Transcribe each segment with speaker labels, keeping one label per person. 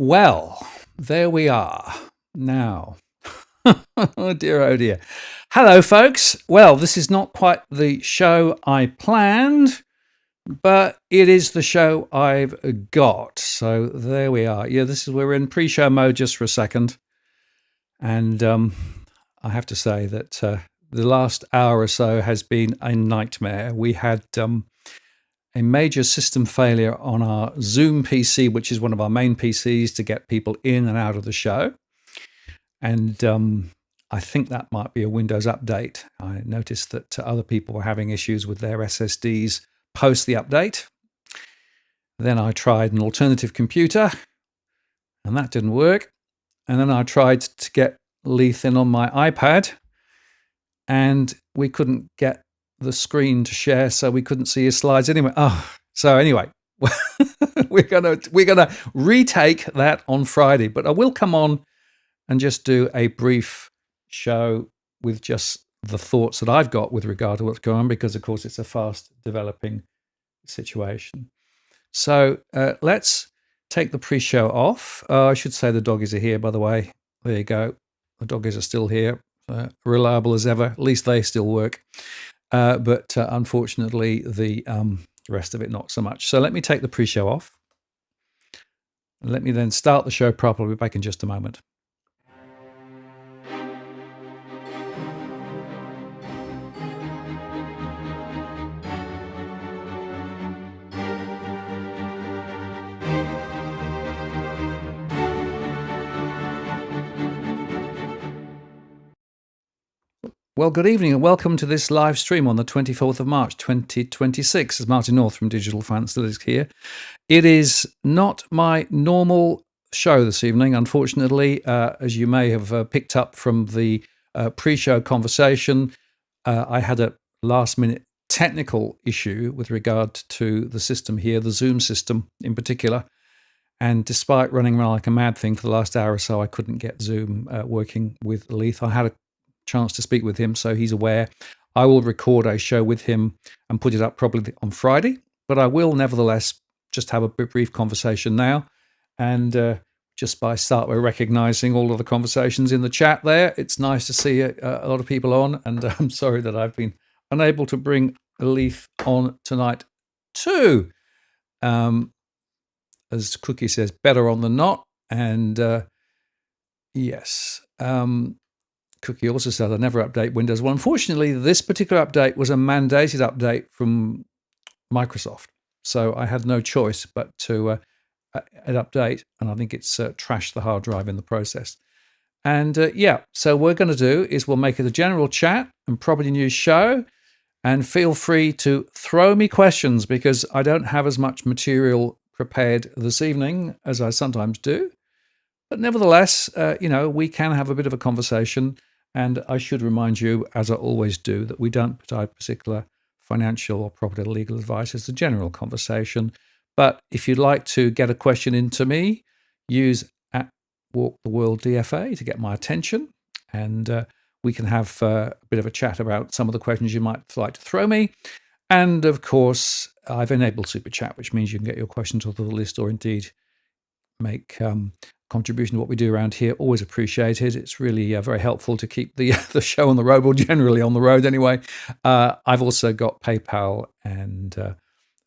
Speaker 1: Well, there we are now. Oh dear, oh dear. Hello, folks. Well, this is not quite the show I planned, but it is the show I've got. So there we are. Yeah, we're in pre-show mode just for a second. And I have to say that the last hour or so has been a nightmare. We had a major system failure on our Zoom PC, which is one of our main PCs to get people in and out of the show. And I think that might be a Windows update. I noticed that other people were having issues with their SSDs post the update. Then I tried an alternative computer, and that didn't work. And then I tried to get Leith in on my iPad, and we couldn't get the screen to share, so we couldn't see his slides anyway. So anyway, we're gonna retake that on Friday. But I will come on and just do a brief show with just the thoughts that I've got with regard to what's going on, because of course it's a fast developing situation. So let's take the pre-show off. I should say the doggies are here, by the way. There you go. The doggies are still here, reliable as ever. At least they still work. But unfortunately, the rest of it, not so much. So let me take the pre-show off. Let me then start the show properly. I'll be back in just a moment. Well, good evening and welcome to this live stream on the 24th of March, 2026. It's Martin North from Digital Finance Analytics here. It is not my normal show this evening, unfortunately. As you may have picked up from the pre-show conversation, I had a last-minute technical issue with regard to the system here, the Zoom system in particular. And despite running around like a mad thing for the last hour or so, I couldn't get Zoom working with Leith. I had a chance to speak with him, so he's aware. I will record a show with him and put it up probably on Friday, but I will nevertheless just have a brief conversation now. And just by recognizing all of the conversations in the chat there, it's nice to see a lot of people on, and I'm sorry that I've been unable to bring Leith on tonight too. As Quickie says, better on than not. And yes, Quickie also said I never update Windows. Well, unfortunately, this particular update was a mandated update from Microsoft. So I had no choice but to update, and I think it's trashed the hard drive in the process. And so what we're going to do is we'll make it a general chat and property news show, and feel free to throw me questions, because I don't have as much material prepared this evening as I sometimes do. But nevertheless, we can have a bit of a conversation. And I should remind you, as I always do, that we don't provide particular financial or property or legal advice. It's a general conversation. But if you'd like to get a question into me, use @WalkTheWorld DFA to get my attention. And we can have a bit of a chat about some of the questions you might like to throw me. And of course, I've enabled Super Chat, which means you can get your questions onto the list, or indeed make contribution to what we do around here. Always appreciated. It's really very helpful to keep the show on the road, or generally on the road anyway. I've also got PayPal and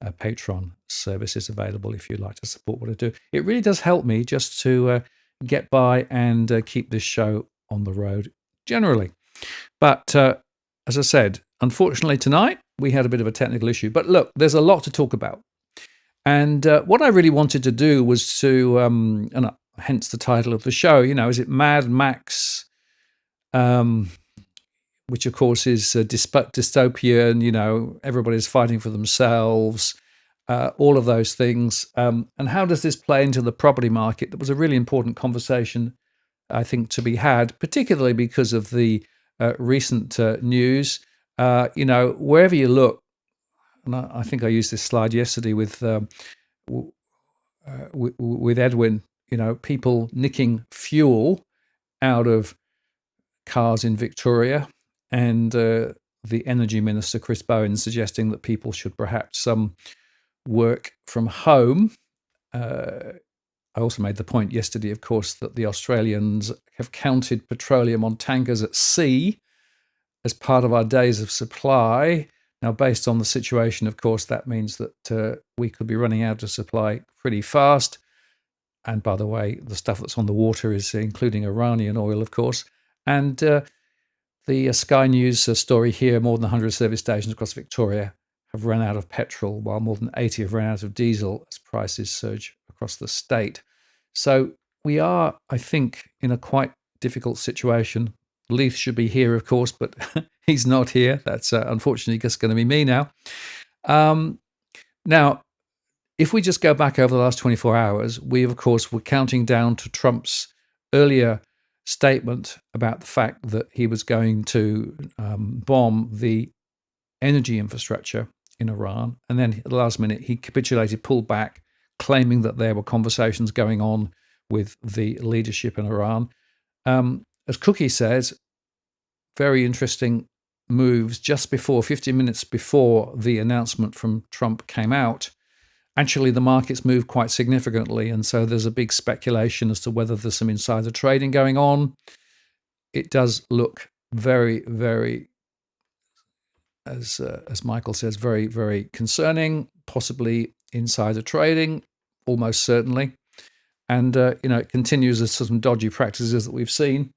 Speaker 1: Patreon services available if you'd like to support what I do. It really does help me just to get by and keep this show on the road generally. But as I said, unfortunately tonight we had a bit of a technical issue. But look, there's a lot to talk about. And what I really wanted to do was to, and hence the title of the show, is it Mad Max, which of course is dystopian, everybody's fighting for themselves, all of those things. And how does this play into the property market? That was a really important conversation, I think, to be had, particularly because of the recent news. Wherever you look, and I think I used this slide yesterday with Edwin, people nicking fuel out of cars in Victoria, and the Energy Minister, Chris Bowen, suggesting that people should perhaps work from home. I also made the point yesterday, of course, that the Australians have counted petroleum on tankers at sea as part of our days of supply. Now, based on the situation, of course, that means that we could be running out of supply pretty fast. And by the way, the stuff that's on the water is including Iranian oil, of course. And the Sky News story here, more than 100 service stations across Victoria have run out of petrol, while more than 80 have run out of diesel as prices surge across the state. So we are, I think, in a quite difficult situation. Leith should be here, of course, but he's not here. That's unfortunately just going to be me now. Now, if we just go back over the last 24 hours, we, of course, were counting down to Trump's earlier statement about the fact that he was going to bomb the energy infrastructure in Iran. And then at the last minute, he capitulated, pulled back, claiming that there were conversations going on with the leadership in Iran. As Quickie says, very interesting moves just before, 15 minutes before the announcement from Trump came out. Actually, the markets moved quite significantly, and so there's a big speculation as to whether there's some insider trading going on. It does look very, very, as Michael says, very, very concerning, possibly insider trading, almost certainly. And, it continues as some dodgy practices that we've seen.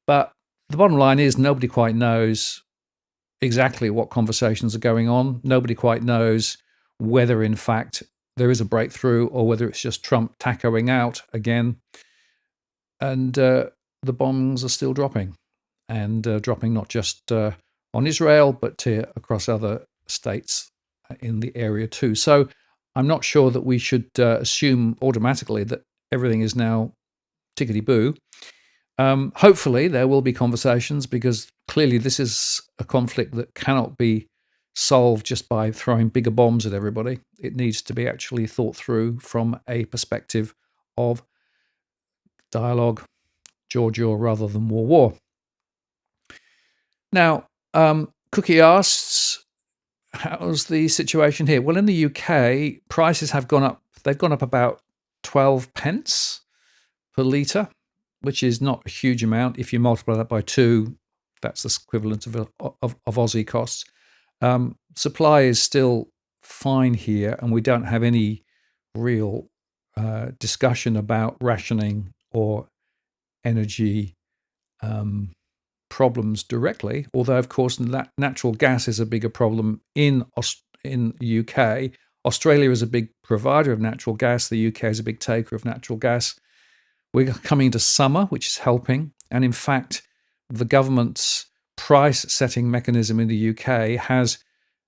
Speaker 1: But the bottom line is nobody quite knows exactly what conversations are going on. Nobody quite knows whether, in fact, there is a breakthrough or whether it's just Trump tacoing out again. And the bombs are still dropping, and dropping not just on Israel, but across other states in the area too. So I'm not sure that we should assume automatically that everything is now tickety-boo. Hopefully there will be conversations, because clearly this is a conflict that cannot be solved just by throwing bigger bombs at everybody. It needs to be actually thought through from a perspective of dialogue, jaw rather than war. Now, Quickie asks, how's the situation here? Well, in the UK, prices have gone up. They've gone up about 12 pence per litre, which is not a huge amount. If you multiply that by 2, that's the equivalent of Aussie costs. Supply is still fine here, and we don't have any real discussion about rationing or energy problems directly. Although, of course, natural gas is a bigger problem in the UK. Australia is a big provider of natural gas. The UK is a big taker of natural gas. We're coming to summer, which is helping. And in fact, the government's price setting mechanism in the UK has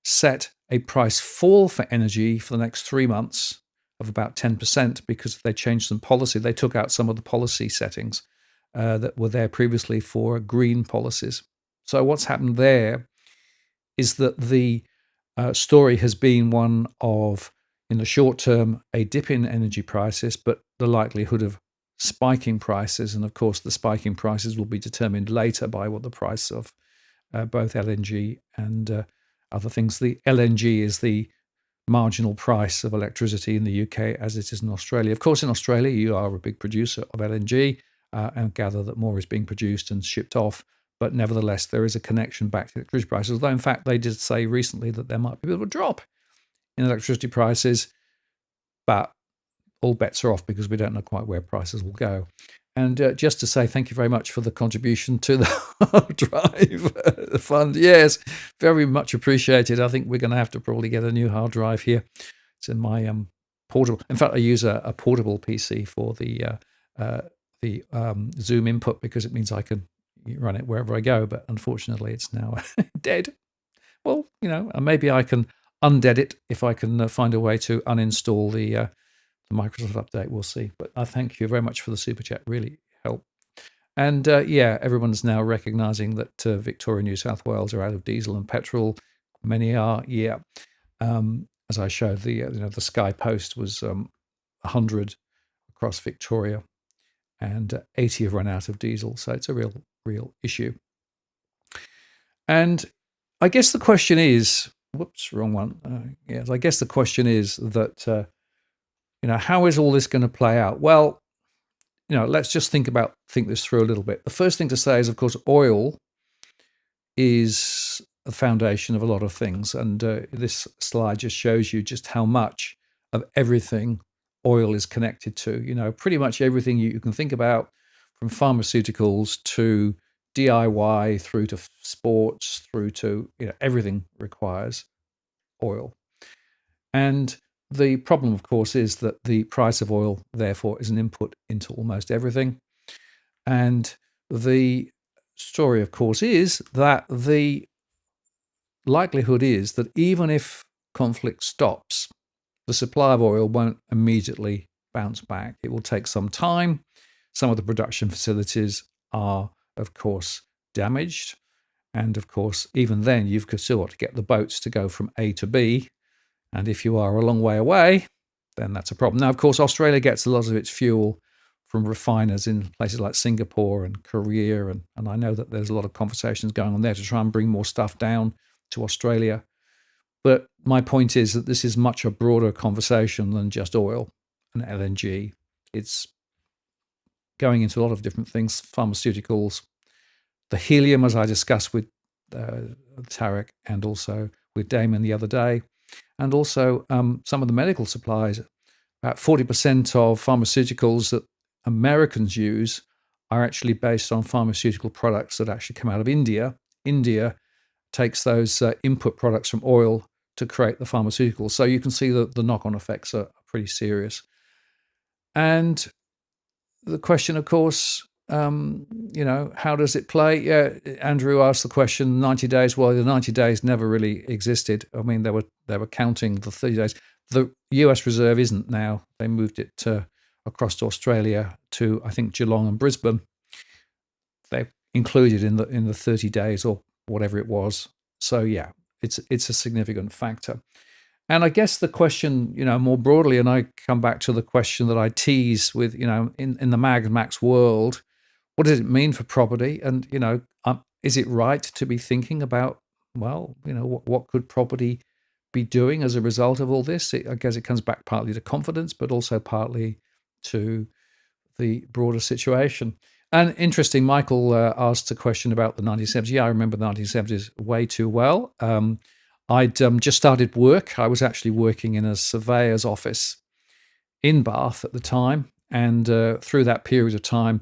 Speaker 1: set a price fall for energy for the next 3 months of about 10%, because they changed some policy. They took out some of the policy settings that were there previously for green policies. So what's happened there is that the story has been one of, in the short term, a dip in energy prices, but the likelihood of spiking prices. And of course, the spiking prices will be determined later by what the price of both LNG and other things. The LNG is the marginal price of electricity in the UK, as it is in Australia. Of course, in Australia, you are a big producer of LNG and gather that more is being produced and shipped off. But nevertheless, there is a connection back to electricity prices. Although, in fact, they did say recently that there might be a bit of a drop in electricity prices. But all bets are off, because we don't know quite where prices will go. And just to say thank you very much for the contribution to the hard drive fund. Yes, very much appreciated. I think we're going to have to probably get a new hard drive here. It's in my portable. In fact, I use a portable PC for the Zoom input, because it means I can run it wherever I go. But unfortunately, it's now dead. Well, maybe I can undead it if I can find a way to uninstall the Microsoft update. We'll see. But I thank you very much for the super chat. Really helped. And everyone's now recognizing that Victoria, New South Wales are out of diesel and petrol. Many are, yeah. As I showed, the Sky Post was 100 across Victoria, and 80 have run out of diesel. So it's a real issue. And I guess the question is, whoops, wrong one. Yes, I guess the question is that how is all this going to play out? Well, let's just think this through a little bit. The first thing to say is, of course, oil is the foundation of a lot of things. And this slide just shows you just how much of everything oil is connected to. Pretty much everything you can think about, from pharmaceuticals to DIY through to sports, through to, everything requires oil. And the problem, of course, is that the price of oil, therefore, is an input into almost everything. And the story, of course, is that the likelihood is that even if conflict stops, the supply of oil won't immediately bounce back. It will take some time. Some of the production facilities are, of course, damaged. And of course, even then, you've still got to get the boats to go from A to B. And if you are a long way away, then that's a problem. Now, of course, Australia gets a lot of its fuel from refiners in places like Singapore and Korea. And I know that there's a lot of conversations going on there to try and bring more stuff down to Australia. But my point is that this is much a broader conversation than just oil and LNG. It's going into a lot of different things, pharmaceuticals, the helium, as I discussed with Tarek and also with Damon the other day, and also some of the medical supplies. About 40% of pharmaceuticals that Americans use are actually based on pharmaceutical products that actually come out of India. India takes those input products from oil to create the pharmaceuticals. So you can see that the knock-on effects are pretty serious. And the question, of course, how does it play? Yeah, Andrew asked the question, 90 days. Well, the 90 days never really existed. I mean, they were counting the 30 days. The US Reserve isn't now. They moved it across to Australia to, I think, Geelong and Brisbane. They included in the 30 days or whatever it was. So yeah, it's a significant factor. And I guess the question, more broadly, and I come back to the question that I tease with, in the Mag and Max world, what does it mean for property? And, is it right to be thinking about, well, what could property be doing as a result of all this? I guess it comes back partly to confidence, but also partly to the broader situation. And interesting, Michael asked a question about the 1970s. Yeah, I remember the 1970s way too well. I'd just started work. I was actually working in a surveyor's office in Bath at the time. And through that period of time,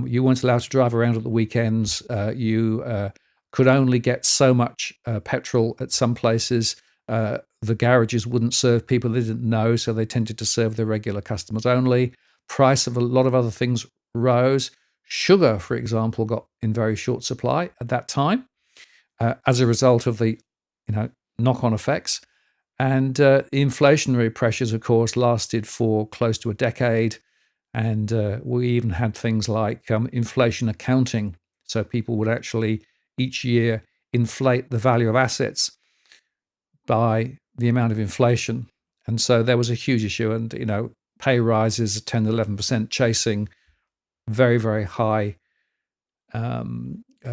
Speaker 1: you weren't allowed to drive around at the weekends. You could only get so much petrol at some places. The garages wouldn't serve people they didn't know, so they tended to serve their regular customers only. Price of a lot of other things rose. Sugar, for example, got in very short supply at that time as a result of the knock-on effects. And inflationary pressures, of course, lasted for close to a decade. And we even had things like inflation accounting. So people would actually each year inflate the value of assets by the amount of inflation. And so there was a huge issue. And, pay rises 10, 11%, chasing very, very high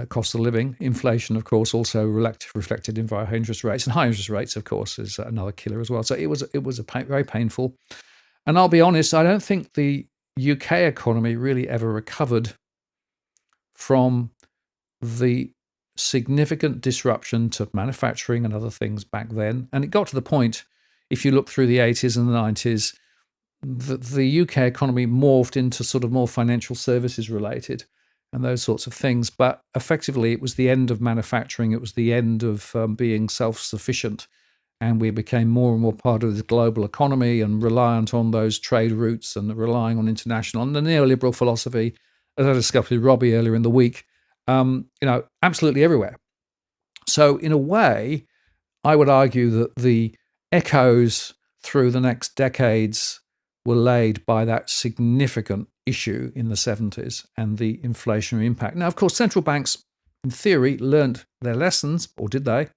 Speaker 1: cost of living. Inflation, of course, also reflected in very high interest rates. And high interest rates, of course, is another killer as well. So it was very painful. And I'll be honest, I don't think the UK economy really ever recovered from the significant disruption to manufacturing and other things back then. And it got to the point, if you look through the 80s and the 90s, the UK economy morphed into sort of more financial services related and those sorts of things. But effectively, it was the end of manufacturing. It was the end of being self-sufficient. And we became more and more part of the global economy and reliant on those trade routes and relying on international and the neoliberal philosophy, as I discussed with Robbie earlier in the week, absolutely everywhere. So in a way, I would argue that the echoes through the next decades were laid by that significant issue in the 70s and the inflationary impact. Now, of course, central banks, in theory, learned their lessons, or did they?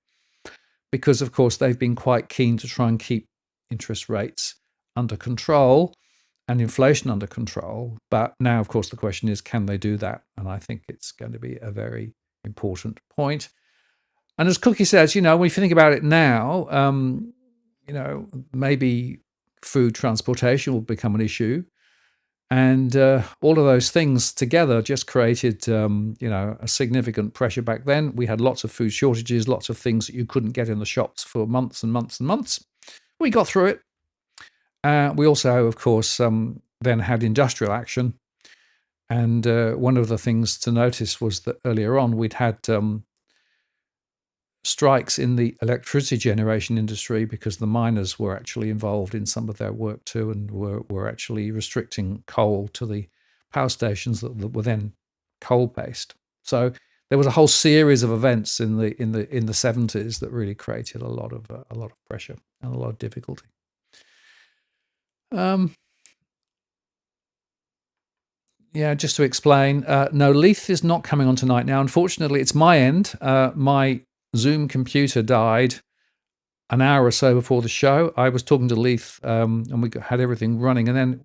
Speaker 1: Because, of course, they've been quite keen to try and keep interest rates under control and inflation under control. But now, of course, the question is, can they do that? And I think it's going to be a very important point. And as Quickie says, when you think about it now, maybe food transportation will become an issue. And all of those things together just created, a significant pressure back then. We had lots of food shortages, lots of things that you couldn't get in the shops for months and months and months. We got through it. We also, of course, then had industrial action. And one of the things to notice was that earlier on we'd had strikes in the electricity generation industry because the miners were actually involved in some of their work too, and were actually restricting coal to the power stations that were then coal based. So there was a whole series of events in the 70s that really created a lot of pressure and a lot of difficulty. Yeah, just to explain, no, Leith is not coming on tonight. Now, unfortunately, it's my end. My Zoom computer died an hour or so before the show. I was talking to Leith, and we had everything running, and then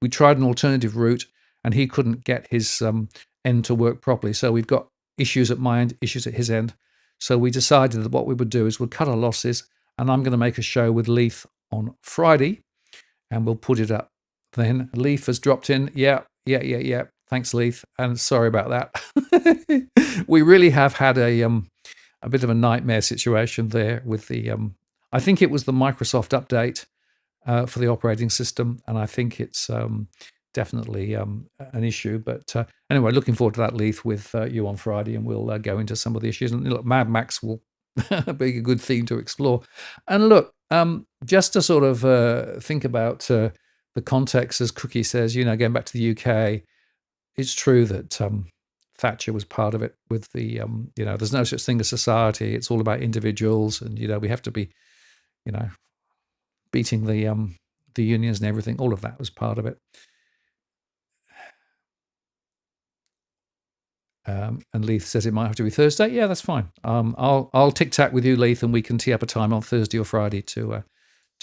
Speaker 1: we tried an alternative route, and he couldn't get his end to work properly. So we've got issues at my end, issues at his end. So we decided that what we would do is we'll cut our losses, and I'm going to make a show with Leith on Friday, and we'll put it up then. Leith has dropped in. Yeah. Thanks, Leith, and sorry about that. We really have had a bit of a nightmare situation there with the. I think it was the Microsoft update for the operating system, and I think it's definitely an issue. But anyway, looking forward to that, Leith, with you on Friday, and we'll go into some of the issues. And look, Mad Max will be a good theme to explore. And look, just to sort of think about the context, as Quickie says, going back to the UK, it's true that Thatcher was part of it with the, there's no such thing as society. It's all about individuals, and, we have to be, beating the unions and everything. All of that was part of it. And Leith says it might have to be Thursday. Yeah, that's fine. I'll tic-tac with you, Leith, and we can tee up a time on Thursday or Friday to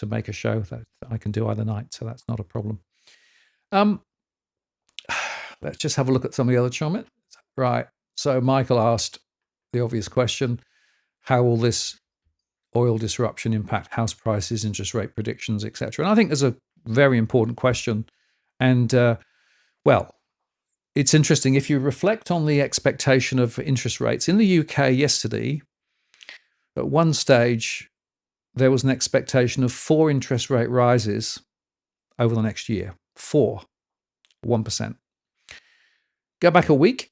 Speaker 1: make a show that I can do either night, so that's not a problem. Let's just have a look at some of the other comments. Right, so Michael asked the obvious question, how will this oil disruption impact house prices, interest rate predictions, etc.? And I think there's a very important question. And, well, it's interesting. If you reflect on the expectation of interest rates, in the UK yesterday, at one stage, there was an expectation of 4 interest rate rises over the next year. 1%. Go back a week,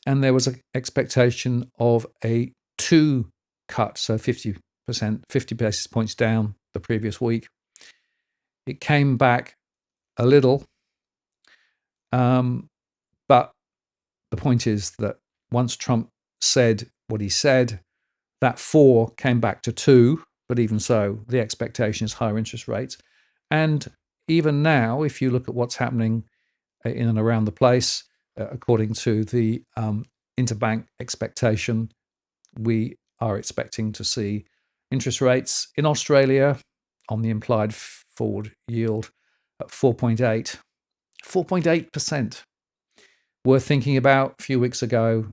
Speaker 1: and there was an expectation of a 2 cut, so 50 basis points down the previous week. It came back a little, but the point is that once Trump said what he said, that 4 came back to 2. But even so, the expectation is higher interest rates. And even now, if you look at what's happening in and around the place, according to the interbank expectation, we are expecting to see interest rates in Australia on the implied forward yield at 4.8%. Worth thinking about. A few weeks ago,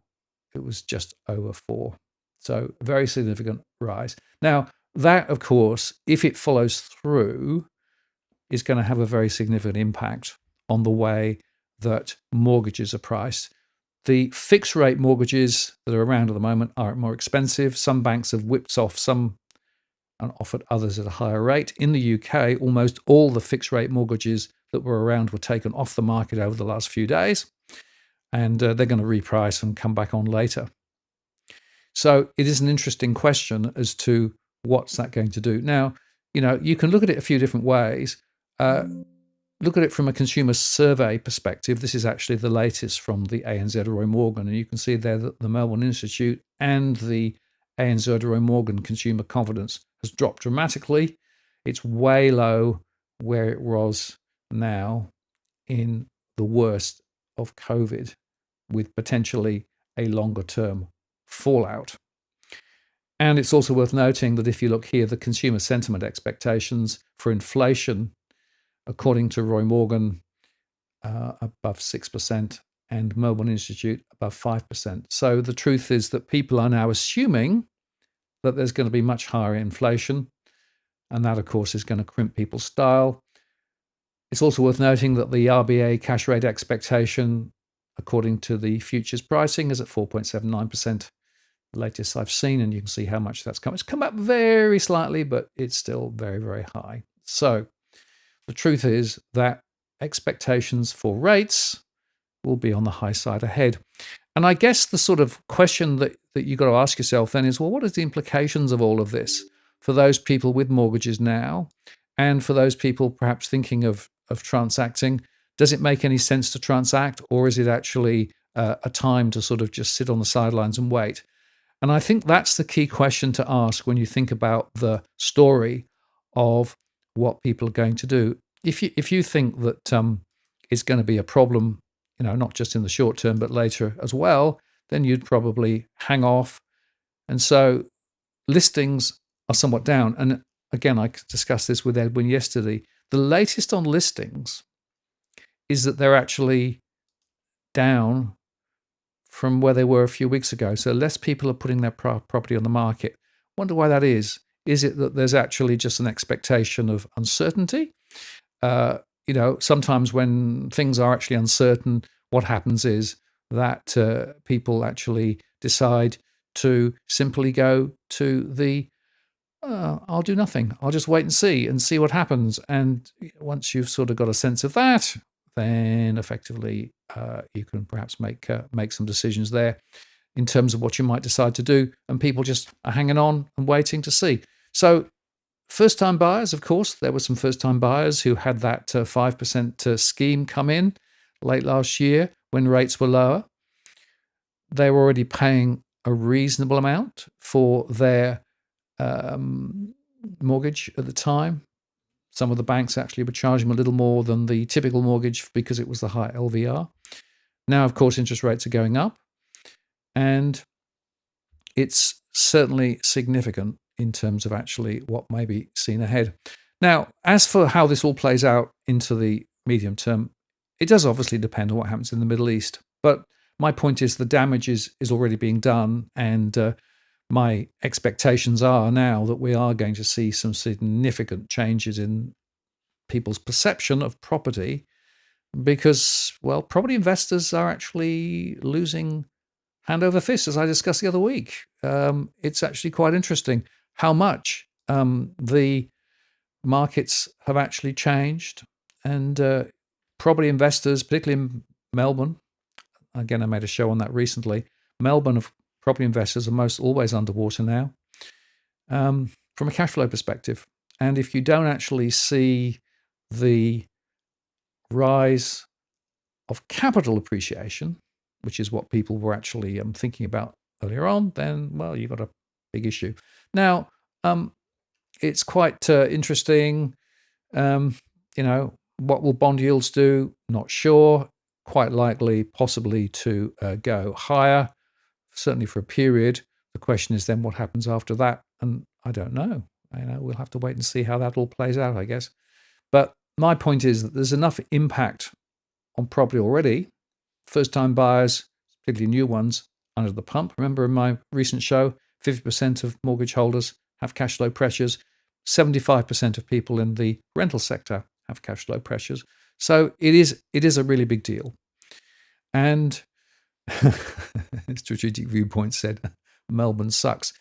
Speaker 1: it was just over 4. So a very significant rise. Now, that, of course, if it follows through, is going to have a very significant impact on the way that mortgages are priced. The fixed rate mortgages that are around at the moment are more expensive. Some banks have whipped off some and offered others at a higher rate. In the UK, almost all the fixed rate mortgages that were around were taken off the market over the last few days, and they're going to reprice and come back on later. So it is an interesting question as to what's that going to do. Now, you can look at it a few different ways. Look at it from a consumer survey perspective. This is actually the latest from the ANZ Roy Morgan, and you can see there that the Melbourne Institute and the ANZ Roy Morgan consumer confidence has dropped dramatically. It's way low where it was now in the worst of COVID, with potentially a longer term fallout. And it's also worth noting that if you look here, the consumer sentiment expectations for inflation, according to Roy Morgan, above 6%, and Melbourne Institute above 5%. So the truth is that people are now assuming that there's going to be much higher inflation, and that, of course, is going to crimp people's style. It's also worth noting that the RBA cash rate expectation, according to the futures pricing, is at 4.79%. The latest I've seen, and you can see how much that's come. It's come up very slightly, but it's still very, very high. So the truth is that expectations for rates will be on the high side ahead. And I guess the sort of question that you've got to ask yourself then is, well, what is the implications of all of this for those people with mortgages now, and for those people perhaps thinking of transacting? Does it make any sense to transact, or is it actually a time to sort of just sit on the sidelines and wait? And I think that's the key question to ask when you think about the story of what people are going to do. If you think that it's going to be a problem, not just in the short term, but later as well, then you'd probably hang off. And so listings are somewhat down. And again, I discussed this with Edwin yesterday. The latest on listings is that they're actually down from where they were a few weeks ago. So less people are putting their property on the market. Wonder why that is. Is it that there's actually just an expectation of uncertainty? Sometimes when things are actually uncertain, what happens is that people actually decide to simply go to the I'll do nothing. I'll just wait and see what happens. And once you've sort of got a sense of that, then effectively you can perhaps make some decisions there in terms of what you might decide to do. And people just are hanging on and waiting to see. So first-time buyers, of course, there were some first-time buyers who had that 5% scheme come in late last year when rates were lower. They were already paying a reasonable amount for their mortgage at the time. Some of the banks actually were charging them a little more than the typical mortgage because it was the high LVR. Now, of course, interest rates are going up, and it's certainly significant in terms of actually what may be seen ahead. Now, as for how this all plays out into the medium term, it does obviously depend on what happens in the Middle East. But my point is the damage is already being done, and my expectations are now that we are going to see some significant changes in people's perception of property because, well, property investors are actually losing hand over fist, as I discussed the other week. It's actually quite interesting how much the markets have actually changed, and property investors, particularly in Melbourne, again, I made a show on that recently, Melbourne property investors are most always underwater now from a cash flow perspective. And if you don't actually see the rise of capital appreciation, which is what people were actually thinking about earlier on, then, well, you've got a big issue. Now, it's quite interesting. What will bond yields do? Not sure. Quite likely, possibly to go higher, certainly for a period. The question is then what happens after that? And I don't know. We'll have to wait and see how that all plays out, I guess. But my point is that there's enough impact on property already. First-time buyers, particularly new ones, under the pump. Remember in my recent show, 50% of mortgage holders have cash flow pressures. 75% of people in the rental sector have cash flow pressures. So it is a really big deal. And Strategic Viewpoint said, Melbourne sucks.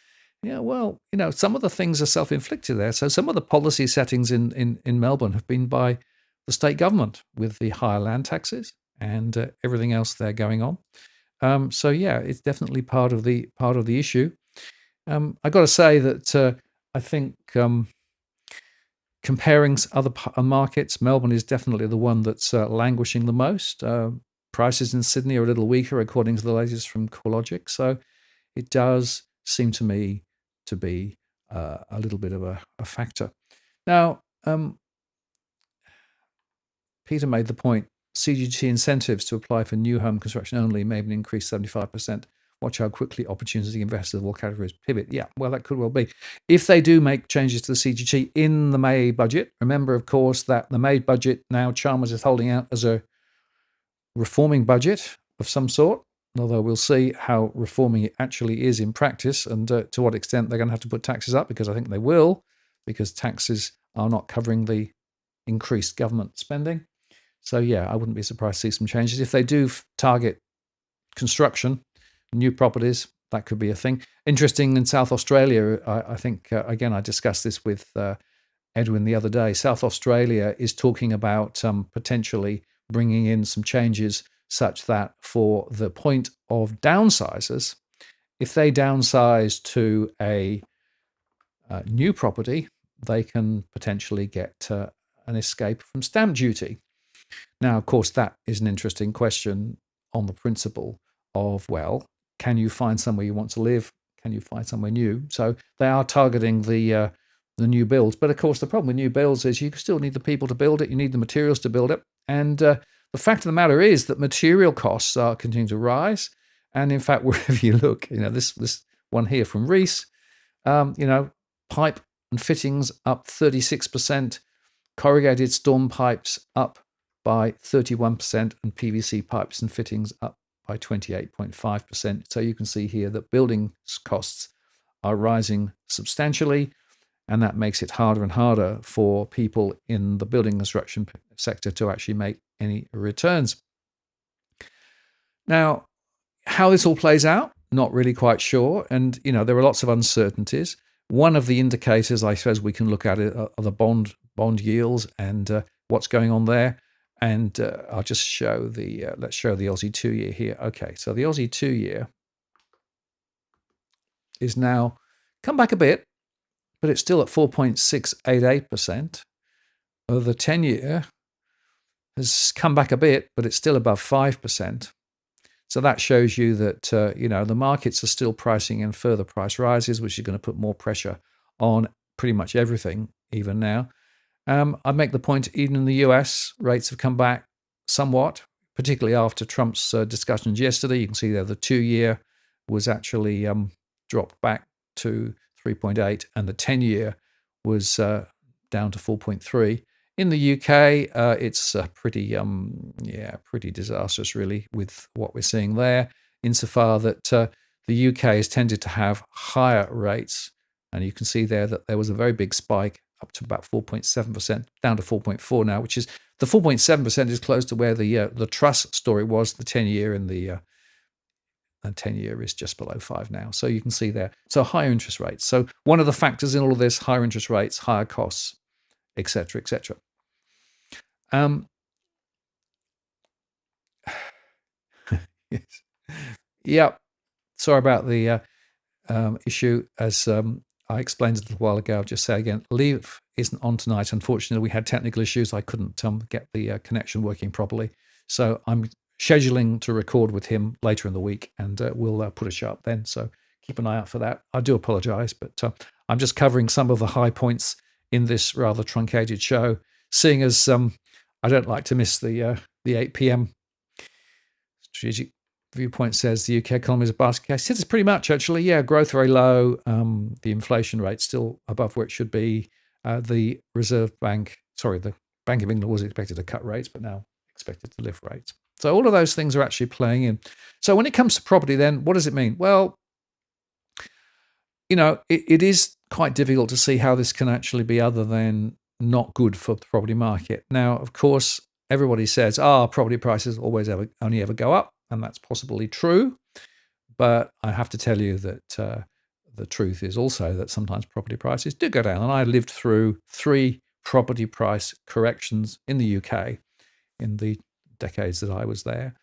Speaker 1: Yeah, well, some of the things are self-inflicted there. So some of the policy settings in Melbourne have been by the state government with the higher land taxes and everything else there going on. So yeah, it's definitely part of the issue. I got to say that I think comparing other markets, Melbourne is definitely the one that's languishing the most. Prices in Sydney are a little weaker, according to the latest from CoreLogic. So it does seem to me to be a little bit of a factor. Now, Peter made the point, CGT incentives to apply for new home construction only may be increased 75%. Watch how quickly opportunity investors of all categories pivot. Yeah, well, that could well be. If they do make changes to the CGT in the May budget, remember, of course, that the May budget now Chalmers is holding out as a reforming budget of some sort, although we'll see how reforming it actually is in practice and to what extent they're going to have to put taxes up, because I think they will, because taxes are not covering the increased government spending. So yeah, I wouldn't be surprised to see some changes. If they do target construction, new properties, that could be a thing. Interesting in South Australia, I think, again, I discussed this with Edwin the other day. South Australia is talking about potentially bringing in some changes such that for the point of downsizers, if they downsize to a new property, they can potentially get an escape from stamp duty. Now, of course, that is an interesting question on the principle of, well, can you find somewhere you want to live? Can you find somewhere new? So they are targeting the new builds. But of course, the problem with new builds is you still need the people to build it. You need the materials to build it. And the fact of the matter is that material costs are continuing to rise. And in fact, wherever you look, this one here from Reese, pipe and fittings up 36%, corrugated storm pipes up by 31%, and PVC pipes and fittings up by 28.5%. So you can see here that building costs are rising substantially, and that makes it harder and harder for people in the building construction sector to actually make any returns. Now, how this all plays out, not really quite sure. And, there are lots of uncertainties. One of the indicators, I suppose, we can look at it are the bond yields and what's going on there. And I'll just show let's show the Aussie 2-year here. Okay, so the Aussie 2-year is now come back a bit, but it's still at 4.688%. The 10-year has come back a bit, but it's still above 5%. So that shows you that, the markets are still pricing in further price rises, which is going to put more pressure on pretty much everything, even now. I make the point, even in the US, rates have come back somewhat, particularly after Trump's discussions yesterday. You can see there the 2-year was actually dropped back to 3.8, and the 10-year was down to 4.3. In the UK, it's pretty disastrous, really, with what we're seeing there, insofar that the UK has tended to have higher rates. And you can see there that there was a very big spike up to about 4.7%, down to 4.4 now, which is the 4.7% is close to where the Truss story was. The 10-year and the 10-year is just below 5 now. So you can see there. So higher interest rates. So one of the factors in all of this, higher interest rates, higher costs, etc., etc. Yes. Yep. Sorry about the issue. As I explained a little while ago, I'll just say again, Leith isn't on tonight. Unfortunately, we had technical issues. I couldn't get the connection working properly. So I'm scheduling to record with him later in the week, and we'll put a show up then. So keep an eye out for that. I do apologize, but I'm just covering some of the high points in this rather truncated show, seeing as I don't like to miss the 8 p.m. Strategic Viewpoint says the UK economy is a basket case. It's pretty much, actually. Yeah, growth very low. The inflation rate still above where it should be. The Bank of England was expected to cut rates, but now expected to lift rates. So all of those things are actually playing in. So when it comes to property, then what does it mean? Well, it is quite difficult to see how this can actually be other than not good for the property market. Now, of course, everybody says, property prices only ever go up, and that's possibly true. But I have to tell you that the truth is also that sometimes property prices do go down. And I lived through 3 property price corrections in the UK in the decades that I was there.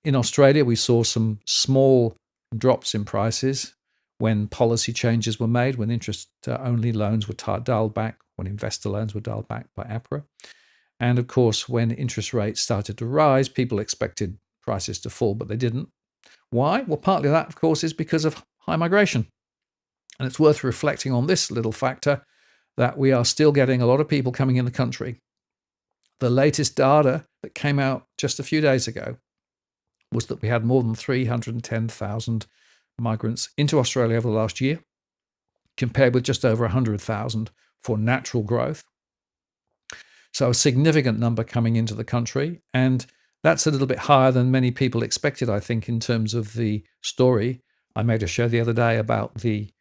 Speaker 1: In Australia, we saw some small drops in prices when policy changes were made, when interest-only loans were dialed back, when investor loans were dialed back by APRA. And of course, when interest rates started to rise, people expected prices to fall, but they didn't. Why? Well, partly that, of course, is because of high migration. And it's worth reflecting on this little factor, that we are still getting a lot of people coming in the country. The latest data that came out just a few days ago was that we had more than 310,000 migrants into Australia over the last year, compared with just over 100,000 for natural growth. So a significant number coming into the country, and that's a little bit higher than many people expected, I think, in terms of the story. I made a show the other day about the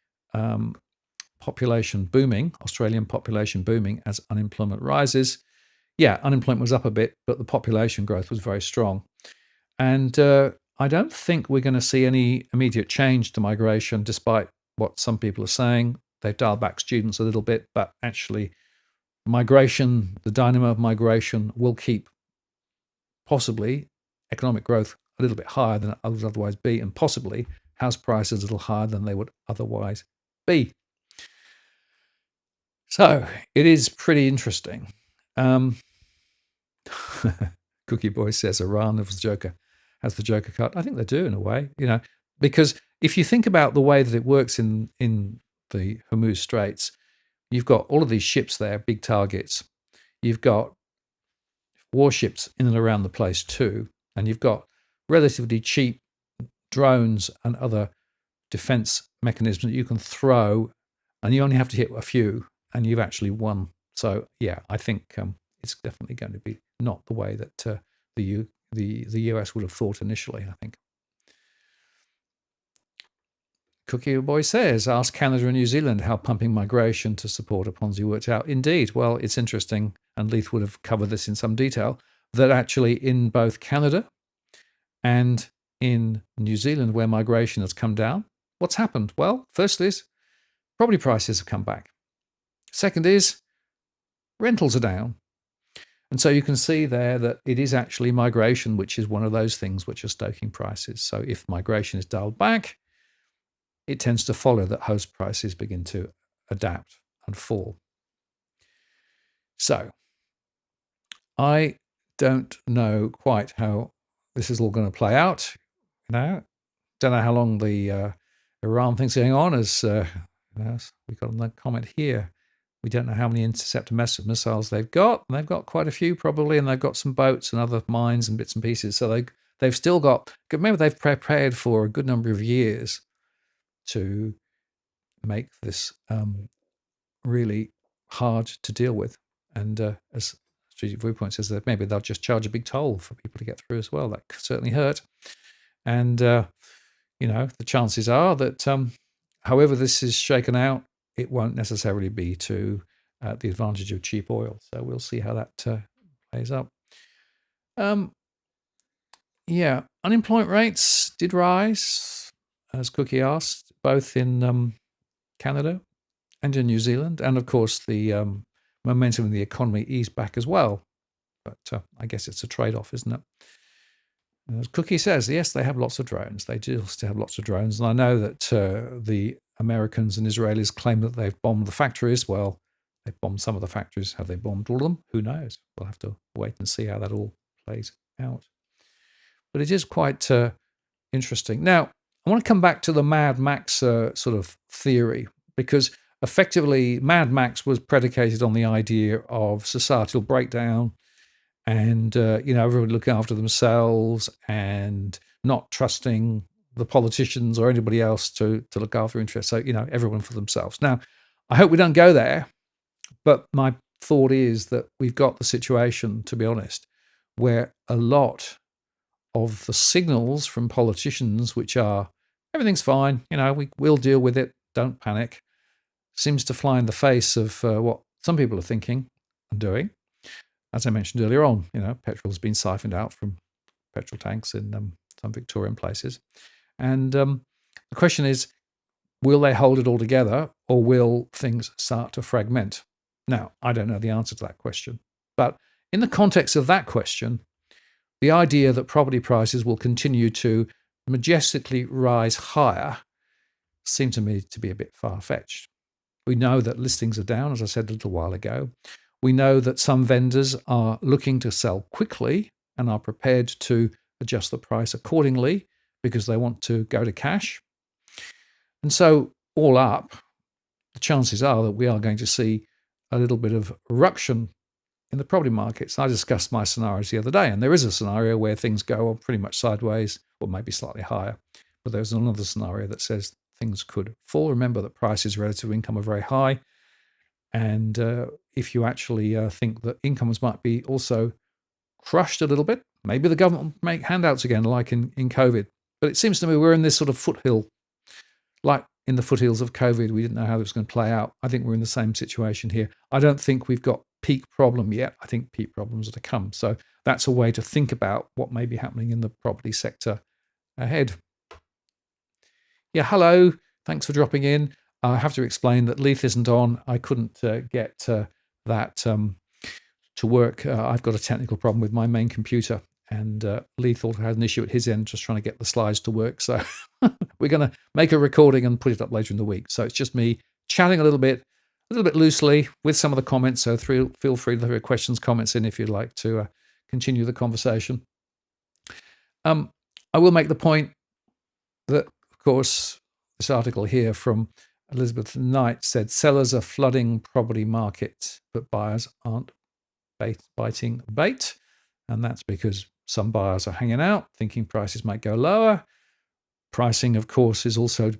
Speaker 1: population booming, Australian population booming as unemployment rises. unemployment was up a bit, but the population growth was very strong. And I don't think we're going to see any immediate change to migration, despite what some people are saying. They've dialed back students a little bit, but actually migration, the dynamo of migration, will keep possibly economic growth a little bit higher than it would otherwise be, and possibly house prices a little higher than they would otherwise be. So it is pretty interesting. Cookie Boy says Iran has the Joker card. I think they do in a way, because if you think about the way that it works in the Hormuz Straits, you've got all of these ships there, big targets. You've got warships in and around the place too, and you've got relatively cheap drones and other defense mechanisms that you can throw, and you only have to hit a few, and you've actually won. So yeah, I think it's definitely going to be not the way that the US would have thought initially, I think. Cookie Boy says, ask Canada and New Zealand how pumping migration to support a Ponzi worked out. Indeed. Well, it's interesting, and Leith would have covered this in some detail, that actually in both Canada and in New Zealand, where migration has come down, what's happened? Well, first is property prices have come back. Second is rentals are down. And so you can see there that it is actually migration, which is one of those things which are stoking prices. So if migration is dialed back, it tends to follow that house prices begin to adapt and fall. So I don't know quite how this is all going to play out. Don't know how long the Iran thing's going on. As we've got a comment here. We don't know how many interceptor missiles they've got. And they've got quite a few probably, and they've got some boats and other mines and bits and pieces. So they've still got. Remember, they've prepared for a good number of years to make this really hard to deal with. And as Strategic Viewpoint says, that maybe they'll just charge a big toll for people to get through as well. That could certainly hurt. And the chances are that however this is shaken out, it won't necessarily be to the advantage of cheap oil. So we'll see how that plays up. Unemployment rates did rise, as Cookie asked, both in Canada and in New Zealand. And of course, the momentum in the economy eased back as well. But I guess it's a trade-off, isn't it? As Cookie says, yes, they have lots of drones. They do still have lots of drones. And I know that the Americans and Israelis claim that they've bombed the factories. Well, they've bombed some of the factories. Have they bombed all of them? Who knows? We'll have to wait and see how that all plays out. But it is quite interesting. Now, I want to come back to the Mad Max sort of theory, because effectively Mad Max was predicated on the idea of societal breakdown and, everyone looking after themselves and not trusting the politicians or anybody else to look after interests. So, everyone for themselves. Now, I hope we don't go there, but my thought is that we've got the situation, to be honest, where a lot of the signals from politicians, which are everything's fine, we'll deal with it, don't panic, seems to fly in the face of what some people are thinking and doing. As I mentioned earlier on, petrol's been siphoned out from petrol tanks in some Victorian places. And the question is, will they hold it all together, or will things start to fragment? Now, I don't know the answer to that question. But in the context of that question, the idea that property prices will continue to majestically rise higher seemed to me to be a bit far-fetched. We know that listings are down, as I said a little while ago. We know that some vendors are looking to sell quickly and are prepared to adjust the price accordingly because they want to go to cash. And so all up, the chances are that we are going to see a little bit of ruction in the property markets. I discussed my scenarios the other day, and there is a scenario where things go pretty much sideways or maybe slightly higher. But there's another scenario that says things could fall. Remember that prices relative to income are very high. And if you actually think that incomes might be also crushed a little bit, maybe the government will make handouts again, like in COVID. But it seems to me we're in this sort of foothill, like in the foothills of COVID. We didn't know how it was going to play out. I think we're in the same situation here. I don't think we've got peak problem yet. I think peak problems are to come. So that's a way to think about what may be happening in the property sector ahead. Yeah, hello. Thanks for dropping in. I have to explain that Leith isn't on. I couldn't get that to work. I've got a technical problem with my main computer, and Leith also had an issue at his end, just trying to get the slides to work. So we're going to make a recording and put it up later in the week. So it's just me chatting a little bit loosely with some of the comments. So feel free to throw your questions, comments in if you'd like to continue the conversation. I will make the point that, of course, this article here from Elizabeth Knight said sellers are flooding property market, but buyers aren't biting bait. And that's because some buyers are hanging out, thinking prices might go lower. Pricing, of course, is also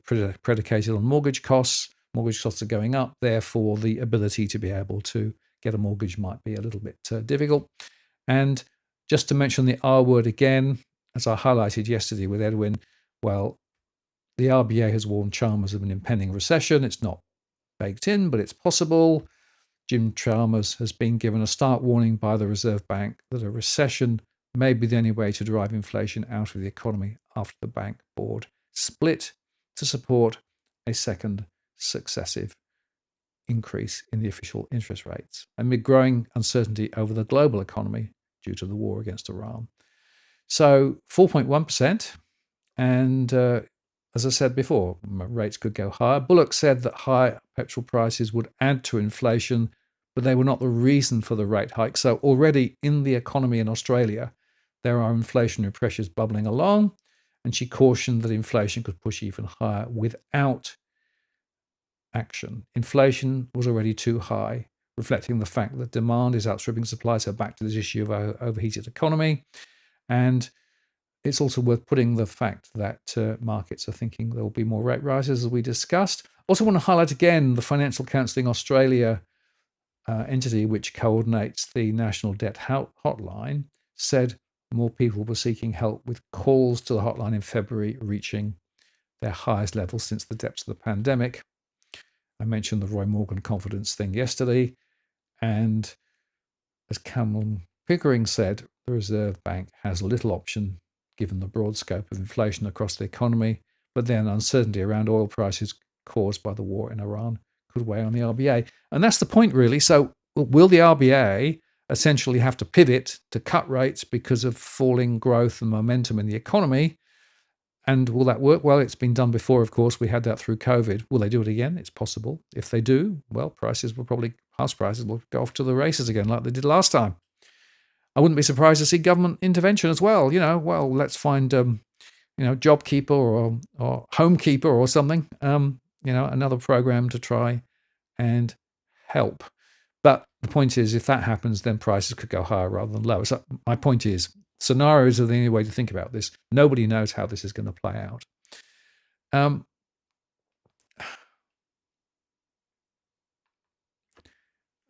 Speaker 1: predicated on mortgage costs. Mortgage costs are going up. Therefore, the ability to be able to get a mortgage might be a little bit difficult. And just to mention the R word again, as I highlighted yesterday with Edwin, well, the RBA has warned Chalmers of an impending recession. It's not baked in, but it's possible. Jim Chalmers has been given a stark warning by the Reserve Bank that a recession may be the only way to drive inflation out of the economy after the bank board split to support a second successive increase in the official interest rates amid growing uncertainty over the global economy due to the war against Iran. So 4.1%. And as I said before, rates could go higher. Bullock said that high petrol prices would add to inflation, but they were not the reason for the rate hike. So already in the economy in Australia, there are inflationary pressures bubbling along. And she cautioned that inflation could push even higher without action. Inflation was already too high, reflecting the fact that demand is outstripping supply. So back to this issue of overheated economy. And it's also worth putting the fact that markets are thinking there will be more rate rises, as we discussed. Also want to highlight again the Financial Counselling Australia entity, which coordinates the National Debt Hotline, said more people were seeking help, with calls to the hotline in February reaching their highest level since the depths of the pandemic. I mentioned the Roy Morgan confidence thing yesterday. And as Cameron Pickering said, the Reserve Bank has little option given the broad scope of inflation across the economy, but then uncertainty around oil prices caused by the war in Iran could weigh on the RBA. And that's the point, really. So will the RBA essentially have to pivot to cut rates because of falling growth and momentum in the economy? And will that work? Well, it's been done before, of course. We had that through COVID. Will they do it again? It's possible. If they do, well, house prices will go off to the races again like they did last time. I wouldn't be surprised to see government intervention as well. Let's find, JobKeeper or HomeKeeper or something, another program to try and help. But the point is, if that happens, then prices could go higher rather than lower. So my point is, scenarios are the only way to think about this. Nobody knows how this is going to play out.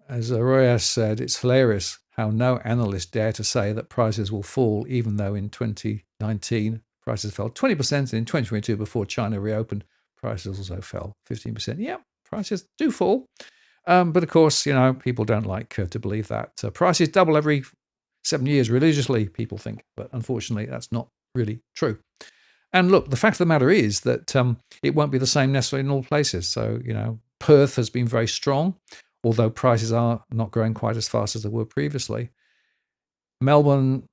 Speaker 1: As Arroyo said, it's hilarious how no analyst dare to say that prices will fall, even though in 2019 prices fell 20%, and in 2022, before China reopened, prices also fell 15%. Yeah, prices do fall. But of course, people don't like to believe that. Prices double every 7 years religiously, people think. But unfortunately, that's not really true. And look, the fact of the matter is that it won't be the same necessarily in all places. So, Perth has been very strong, although prices are not growing quite as fast as they were previously. Melbourne,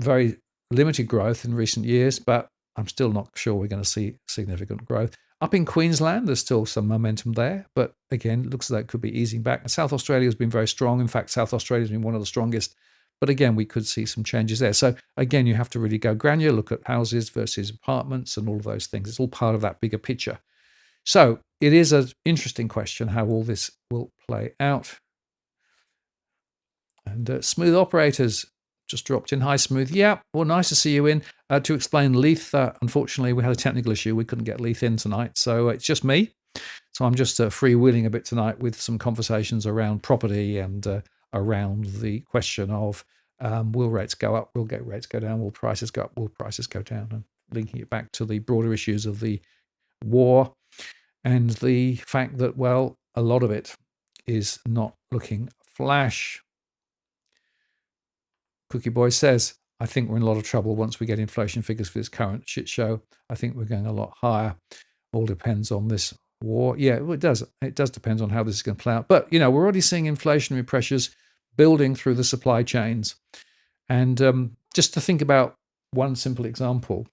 Speaker 1: very limited growth in recent years, but I'm still not sure we're going to see significant growth. Up in Queensland, there's still some momentum there, but again, it looks like it could be easing back. And South Australia has been very strong. In fact, South Australia has been one of the strongest. But again, we could see some changes there. So again, you have to really go granular, look at houses versus apartments and all of those things. It's all part of that bigger picture. So it is an interesting question how all this will play out. And Smooth Operators just dropped in. Hi, Smooth. Yeah, well, nice to see you in. To explain Leith, unfortunately, we had a technical issue. We couldn't get Leith in tonight, so it's just me. So I'm just freewheeling a bit tonight with some conversations around property and around the question of will rates go up, will rates go down, will prices go up, will prices go down, and linking it back to the broader issues of the war and the fact that, well, a lot of it is not looking flash. Cookie Boy says, I think we're in a lot of trouble once we get inflation figures for this current shit show. I think we're going a lot higher. All depends on this war. Yeah, well, it does. It does depend on how this is going to play out. But, we're already seeing inflationary pressures building through the supply chains. And just to think about one simple example,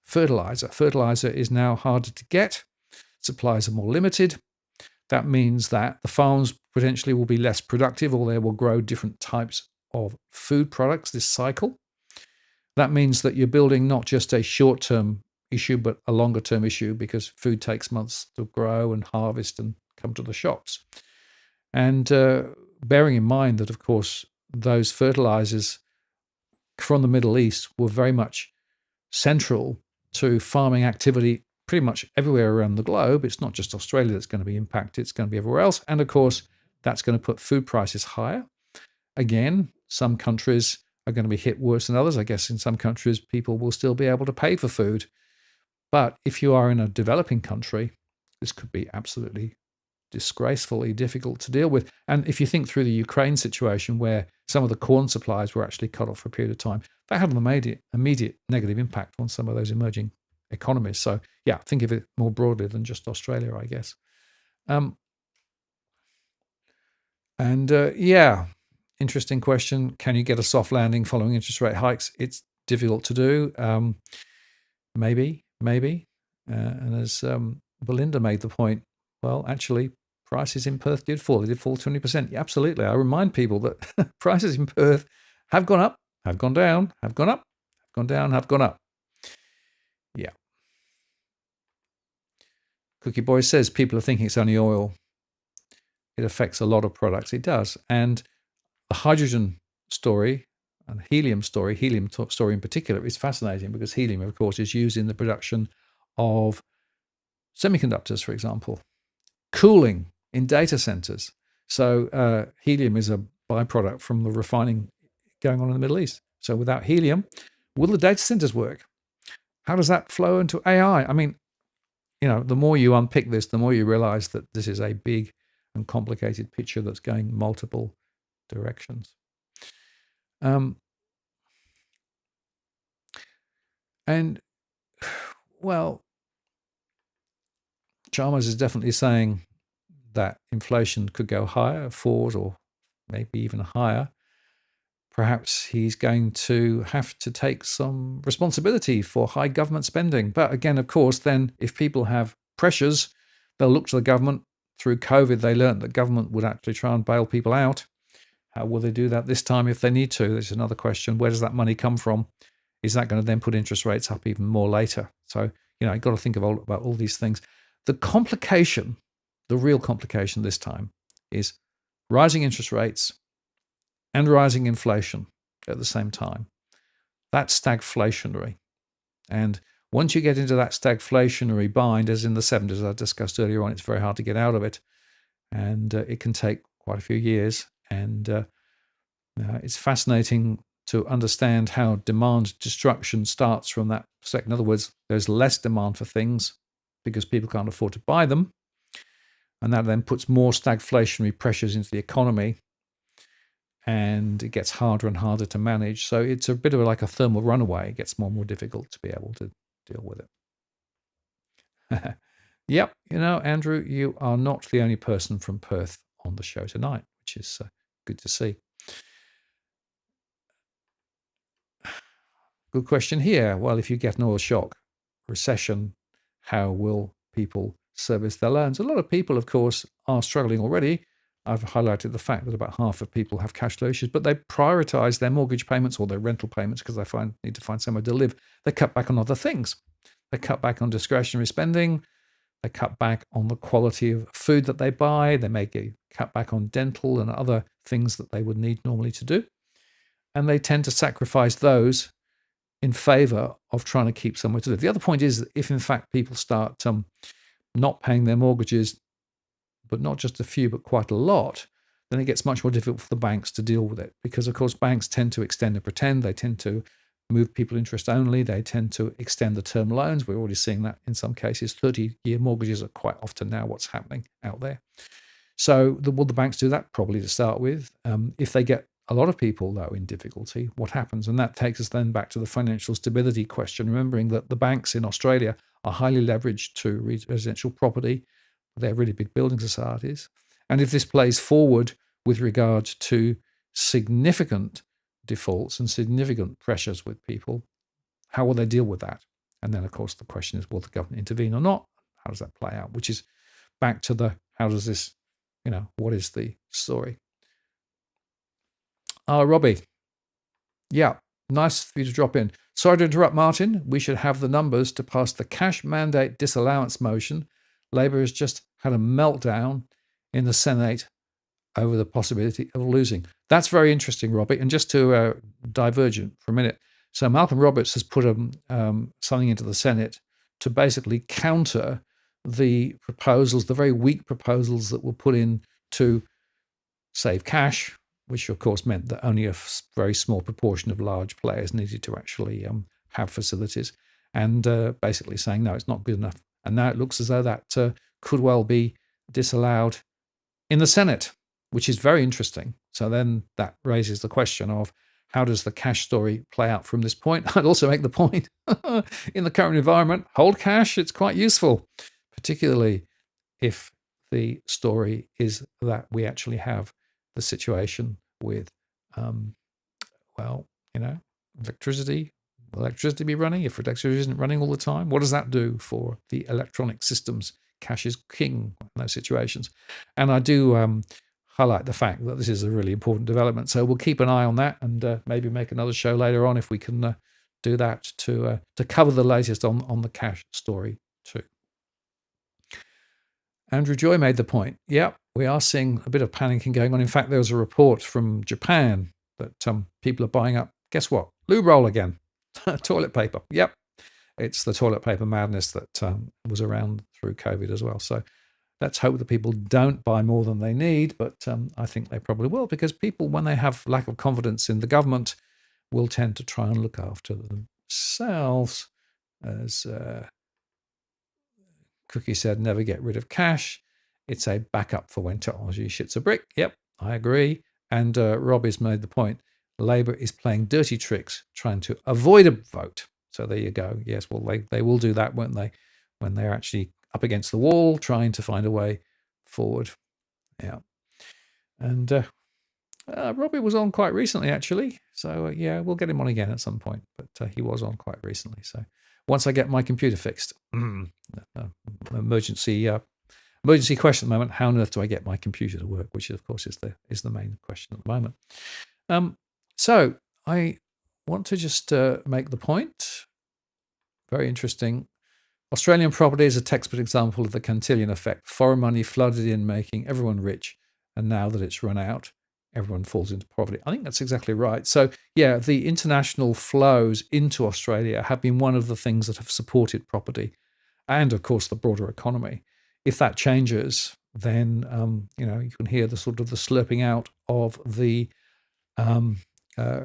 Speaker 1: fertilizer. Fertilizer is now harder to get. Supplies are more limited. That means that the farms potentially will be less productive, or they will grow different types of food products this cycle. That means that you're building not just a short-term issue, but a longer-term issue, because food takes months to grow and harvest and come to the shops. And bearing in mind that, of course, those fertilizers from the Middle East were very much central to farming activity pretty much everywhere around the globe. It's not just Australia that's going to be impacted, it's going to be everywhere else. And of course, that's going to put food prices higher. Again, some countries are going to be hit worse than others. I guess in some countries, people will still be able to pay for food. But if you are in a developing country, this could be absolutely disgracefully difficult to deal with. And if you think through the Ukraine situation, where some of the corn supplies were actually cut off for a period of time, that had an immediate negative impact on some of those emerging economies. So yeah, think of it more broadly than just Australia, I guess. Interesting question. Can you get a soft landing following interest rate hikes? It's difficult to do. Maybe. And as Belinda made the point, well, actually, prices in Perth did fall. They did fall 20%. Yeah, absolutely. I remind people that prices in Perth have gone up, have gone down, have gone up, have gone down, have gone up. Yeah. Cookie Boy says people are thinking it's only oil. It affects a lot of products. It does. And the hydrogen story and helium story in particular, is fascinating, because helium, of course, is used in the production of semiconductors, for example, cooling in data centers. So helium is a byproduct from the refining going on in the Middle East. So without helium, will the data centers work? How does that flow into AI? I mean, the more you unpick this, the more you realize that this is a big and complicated picture that's going multiple directions. Chalmers is definitely saying that inflation could go higher, 4s or maybe even higher. Perhaps he's going to have to take some responsibility for high government spending. But again, of course, then if people have pressures, they'll look to the government. Through COVID, they learned that government would actually try and bail people out. How will they do that this time if they need to? There's another question. Where does that money come from? Is that going to then put interest rates up even more later? So, you've got to think about all these things. The complication, the real complication this time, is rising interest rates and rising inflation at the same time. That's stagflationary. And once you get into that stagflationary bind, as in the 70s, as I discussed earlier on, it's very hard to get out of it. And it can take quite a few years. And it's fascinating to understand how demand destruction starts from that second. In other words, there's less demand for things because people can't afford to buy them. And that then puts more stagflationary pressures into the economy. And it gets harder and harder to manage. So it's a bit of like a thermal runaway. It gets more and more difficult to be able to deal with it. Yep, Andrew, you are not the only person from Perth on the show tonight, which is good to see. Good question here. Well, if you get an oil shock, recession, how will people service their loans? A lot of people, of course, are struggling already. I've highlighted the fact that about half of people have cash flow issues, but they prioritize their mortgage payments or their rental payments because they need to find somewhere to live. They cut back on other things. They cut back on discretionary spending. They cut back on the quality of food that they buy. They may cut back on dental and other things that they would need normally to do. And they tend to sacrifice those in favor of trying to keep somewhere to live. The other point is that if, in fact, people start not paying their mortgages, but not just a few, but quite a lot, then it gets much more difficult for the banks to deal with it. Because, of course, banks tend to extend and pretend. They tend to move people interest only. They tend to extend the term loans. We're already seeing that in some cases. 30-year mortgages are quite often now what's happening out there. So will the banks do that? Probably to start with. If they get a lot of people, though, in difficulty, what happens? And that takes us then back to the financial stability question, remembering that the banks in Australia are highly leveraged to residential property. They're really big building societies. And if this plays forward with regard to significant defaults and significant pressures with people, how will they deal with that? And then, of course, the question is, will the government intervene or not? How does that play out? Which is back to the, how does this, what is the story? Robbie. Yeah, nice for you to drop in. Sorry to interrupt, Martin. We should have the numbers to pass the cash mandate disallowance motion. Labour has just had a meltdown in the Senate over the possibility of losing. That's very interesting, Robbie. And just to divergent for a minute. So Malcolm Roberts has put something into the Senate to basically counter the proposals, the very weak proposals that were put in to save cash, which of course meant that only a very small proportion of large players needed to actually have facilities, and basically saying, no, it's not good enough. And now it looks as though that could well be disallowed in the Senate, which is very interesting. So then that raises the question of, how does the cash story play out from this point? I'd also make the point, in the current environment, hold cash, it's quite useful, particularly if the story is that we actually have the situation with, electricity. Will electricity be running? If electricity isn't running all the time, what does that do for the electronic systems? Cash is king in those situations. And I do highlight the fact that this is a really important development. So we'll keep an eye on that and maybe make another show later on if we can do that to cover the latest on the cash story too. Andrew Joy made the point. Yep, we are seeing a bit of panicking going on. In fact, there was a report from Japan that people are buying up, guess what? Lube roll again. Toilet paper. Yep. It's the toilet paper madness that was around through COVID as well. So let's hope that people don't buy more than they need, but I think they probably will, because people, when they have lack of confidence in the government, will tend to try and look after themselves. As Cookie said, never get rid of cash. It's a backup for when technology shits a brick. Yep, I agree. And Robbie's made the point. Labour is playing dirty tricks, trying to avoid a vote. So there you go. Yes, well, they will do that, won't they? When they're actually up against the wall, trying to find a way forward. Yeah. And Robbie was on quite recently, actually. So, yeah, we'll get him on again at some point. But he was on quite recently. So once I get my computer fixed, emergency question at the moment, how on earth do I get my computer to work? Which, of course, is the main question at the moment. So I want to just make the point, very interesting. Australian property is a textbook example of the Cantillon effect. Foreign money flooded in, making everyone rich. And now that it's run out, everyone falls into poverty. I think that's exactly right. So, yeah, the international flows into Australia have been one of the things that have supported property and, of course, the broader economy. If that changes, then, you can hear the sort of the slurping out of the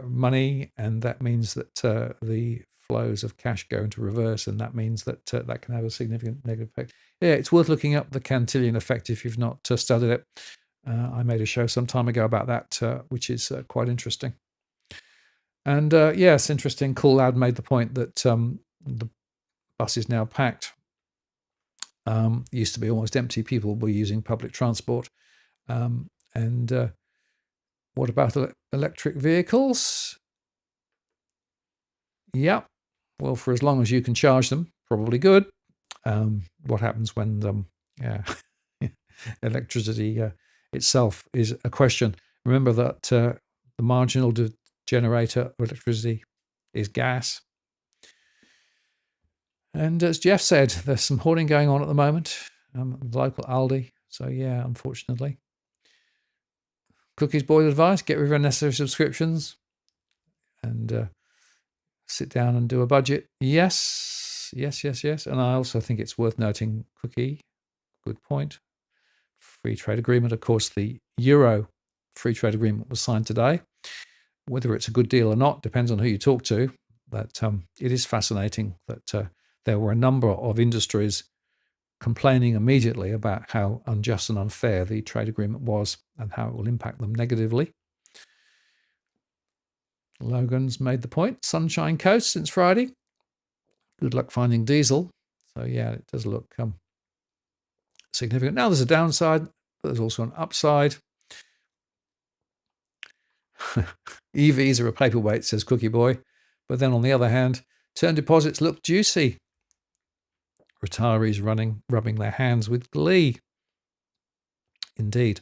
Speaker 1: money, and that means that the flows of cash go into reverse, and that means that that can have a significant negative effect. Yeah, it's worth looking up the Cantillon effect if you've not studied it. I made a show some time ago about that, which is quite interesting. And yes, interesting. Cool Lad made the point that the bus is now packed. Used to be almost empty. People were using public transport. And what about electric vehicles? Yeah, well, for as long as you can charge them, probably good. What happens when electricity itself is a question? Remember that the marginal generator of electricity is gas. And as Jeff said, there's some hoarding going on at the moment, the local Aldi. So yeah, unfortunately. Cookie's boys advice, get rid of unnecessary subscriptions and sit down and do a budget. Yes. And I also think it's worth noting, Cookie, good point. Free trade agreement. Of course, the Euro free trade agreement was signed today. Whether it's a good deal or not depends on who you talk to. But it is fascinating that there were a number of industries complaining immediately about how unjust and unfair the trade agreement was and how it will impact them negatively. Logan's made the point. Sunshine Coast since Friday. Good luck finding diesel. So yeah, it does look significant. Now there's a downside, but there's also an upside. EVs are a paperweight, says Cookie Boy. But then on the other hand, term deposits look juicy. Retirees rubbing their hands with glee. Indeed.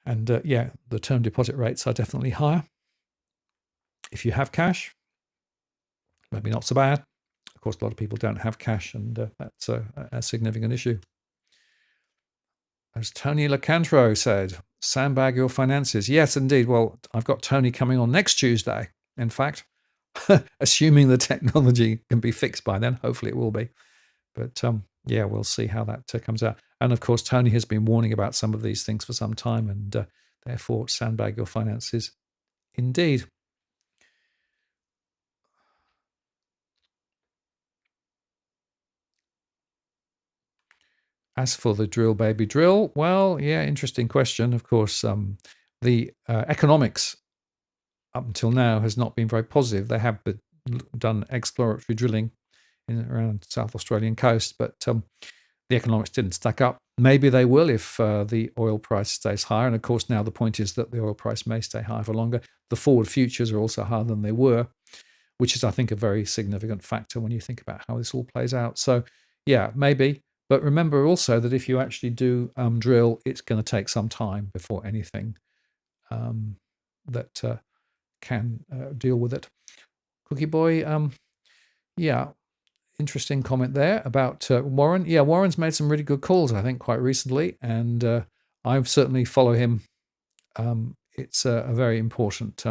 Speaker 1: And yeah, the term deposit rates are definitely higher. If you have cash, maybe not so bad. Of course, a lot of people don't have cash, and that's a significant issue. As Tony Lacantro said, sandbag your finances. Yes, indeed. Well, I've got Tony coming on next Tuesday. In fact, assuming the technology can be fixed by then, hopefully it will be. But yeah, we'll see how that comes out. And of course, Tony has been warning about some of these things for some time, and therefore sandbag your finances indeed. As for the drill, baby, drill, well, yeah, interesting question. Of course, the economics up until now has not been very positive. They have done exploratory drilling around South Australian coast, but the economics didn't stack up. Maybe they will if the oil price stays higher. And of course, now the point is that the oil price may stay high for longer. The forward futures are also higher than they were, which is, I think, a very significant factor when you think about how this all plays out. So, yeah, maybe. But remember also that if you actually do drill, it's going to take some time before anything that can deal with it. Cookie Boy, yeah, interesting comment there about Warren. Yeah, Warren's made some really good calls, I think, quite recently, and I certainly follow him. It's a very important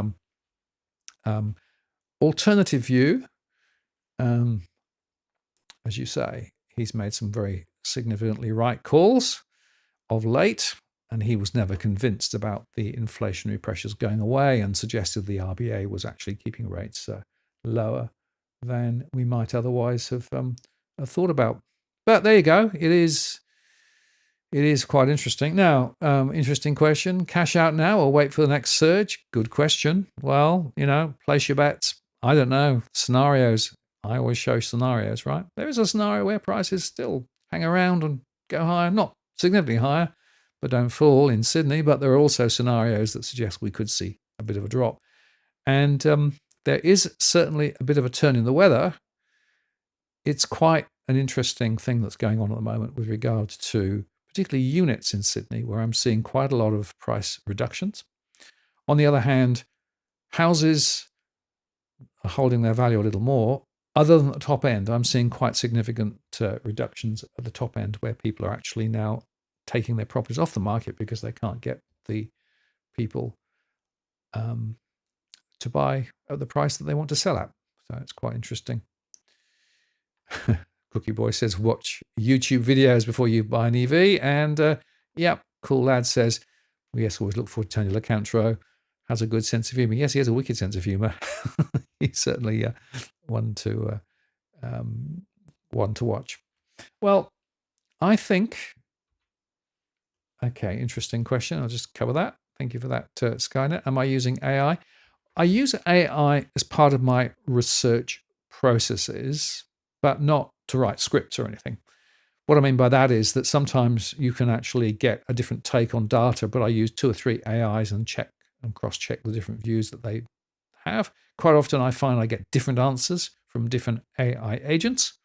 Speaker 1: alternative view. As you say, he's made some very significantly right calls of late, and he was never convinced about the inflationary pressures going away and suggested the RBA was actually keeping rates lower than we might otherwise have thought about. But there you go. It is quite interesting. Now, interesting question. Cash out now or wait for the next surge? Good question. Well, place your bets. I don't know. Scenarios. I always show scenarios, right? There is a scenario where prices still hang around and go higher, not significantly higher, but don't fall in Sydney. But there are also scenarios that suggest we could see a bit of a drop. And there is certainly a bit of a turn in the weather. It's quite an interesting thing that's going on at the moment with regard to particularly units in Sydney, where I'm seeing quite a lot of price reductions. On the other hand, houses are holding their value a little more. Other than the top end, I'm seeing quite significant reductions at the top end where people are actually now taking their properties off the market because they can't get the people to buy at the price that they want to sell at. So it's quite interesting. Cookie Boy says, watch YouTube videos before you buy an EV. And yeah, Cool Lad says, well, yes, always look forward to Tony Lacantro. Has a good sense of humour. Yes, he has a wicked sense of humour. He's certainly one to watch. Well, I think, okay, interesting question. I'll just cover that. Thank you for that, Skynet. Am I using AI? I use AI as part of my research processes, but not to write scripts or anything. What I mean by that is that sometimes you can actually get a different take on data, but I use 2 or 3 AIs and check and cross-check the different views that they have. Quite often I find I get different answers from different AI agents.